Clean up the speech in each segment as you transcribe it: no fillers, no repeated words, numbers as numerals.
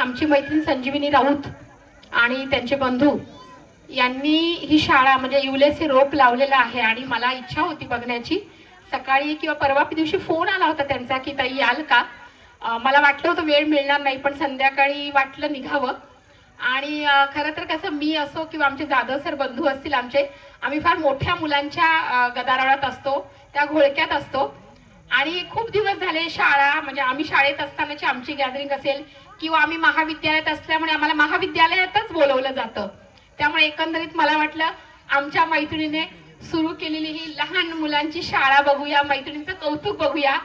आमची मैत्रीण संजीवनी राऊत आणि त्यांचे बंधू यांनी ही शाळा म्हणजे युलेचे रोप लावलेलं आहे आणि मला इच्छा होती बघण्याची। सकाळी किंवा परवा दिवशी फोन आला होता त्यांचा की ताई याल का। मला वाटलं होतं वेळ मिळणार नाही, पण संध्याकाळी वाटलं निघावं। आणि खरं तर कसं मी असो किंवा आमचे जाधव सर बंधू असतील आमचे, आम्ही फार मोठ्या मुलांच्या गदारोळात असतो, त्या घोळक्यात असतो आणि खूप दिवस झाले शाळा म्हणजे आम्ही शाळेत असतानाची आमची गॅदरिंग असेल किंवा आम्ही महाविद्यालयात असल्यामुळे आम्हाला महाविद्यालयातच बोलवलं जातं। त्यामुळे एकंदरीत मला वाटलं आमच्या मैत्रिणीने सुरू केलेली ही लहान मुलांची शाळा बघूया, मैत्रिणींचं कौतुक बघूया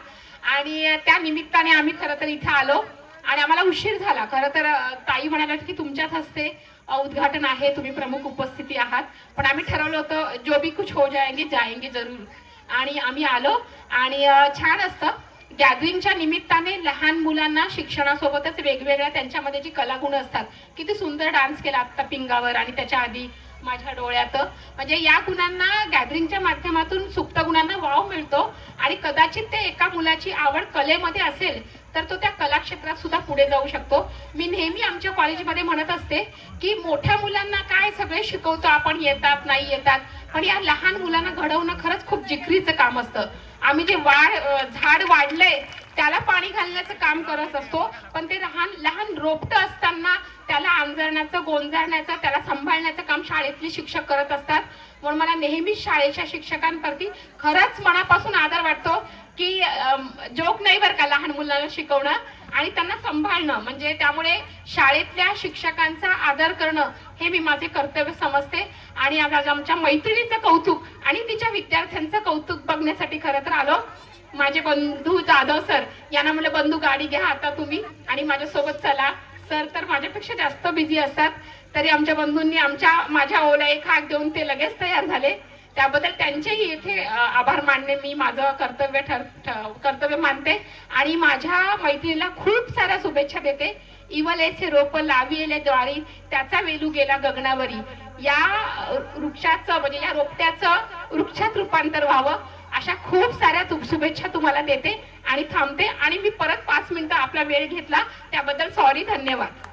आणि त्या निमित्ताने आम्ही खरं तर इथे आलो आणि आम्हाला उशीर झाला। खरं तर ताई म्हणाल्या की तुमच्याच हस्ते उद्घाटन आहे, तुम्ही प्रमुख उपस्थिती आहात, पण आम्ही ठरवलं होतं जो भी कुछ हो जाएंगे जाएंगे जरूर आणि आम्ही आलो। आणि छान असतं गॅदरिंगच्या निमित्ताने लहान मुलांना शिक्षणासोबतच वेगवेगळ्या त्यांच्यामध्ये जी कलागुण असतात, किती सुंदर डान्स केला आता पिंगावर आणि त्याच्या आधी माझ्या डोळ्यात, म्हणजे या गुणांना गॅदरिंगच्या माध्यमातून सुप्त गुणांना वाव मिळतो आणि कदाचित ते एका मुलाची आवड कलेमध्ये असेल तर तो त्या कला क्षेत्रात सुद्धा पुढे जाऊ शकतो। मी नेहमी आमच्या कॉलेजमध्ये म्हणत असते की मोठ्या मुलांना काय सगळे शिकवतो आपण, येतात नाही येतात, पण या लहान मुलांना घडवणं खरंच खूप जिकरीचं काम असतं। आम्ही जे झाड वाढलंय त्याला पाणी घालण्याचं काम करत असतो, पण ते लहान लहान रोपटं असताना त्याला अंजरण्याचं, गोंजारण्याचं, त्याला सांभाळण्याचं काम शाळेतले शिक्षक करत असतात। म्हणून मला नेहमीच शाळेच्या शिक्षकांप्रती खरंच मनापासून आदर वाटतो की जोक नाही बरं का लहान मुलांना शिकवणं आणि त्यांना सांभाळणं, म्हणजे त्यामुळे शाळेतल्या शिक्षकांचा आदर करणं हे मी माझे कर्तव्य समजते। आणि आज आमच्या मैत्रिणीचं कौतुक आणि तिच्या विद्यार्थ्यांचं कौतुक बघण्यासाठी खरं तर आलो। माझे बंधू जाधव सर यांना म्हणलं बंधू गाडी घ्या आता तुम्ही आणि माझ्यासोबत चला। सर तर माझ्यापेक्षा जास्त बिझी असतात, तरी आमच्या बंधूंनी माझ्या ओला एक हाक देऊन ते लगेच तयार झाले, त्याबद्दल त्यांचेही इथे आभार मानणे मी माझं कर्तव्य मानते आणि माझ्या मैत्रिणीला खूप साऱ्या शुभेच्छा देते। इवलेचे रोप लाविले द्वारी त्याचा वेलू गेला गगनावरी, या वृक्षाचं म्हणजे या रोपट्याचं वृक्षात रूपांतर व्हावं अशा खूप साऱ्या शुभेच्छा तुम्हाला देते आणि थांबते। आणि मी परत 5 मिनिटं आपला वेळ घेतला त्याबद्दल सॉरी, धन्यवाद।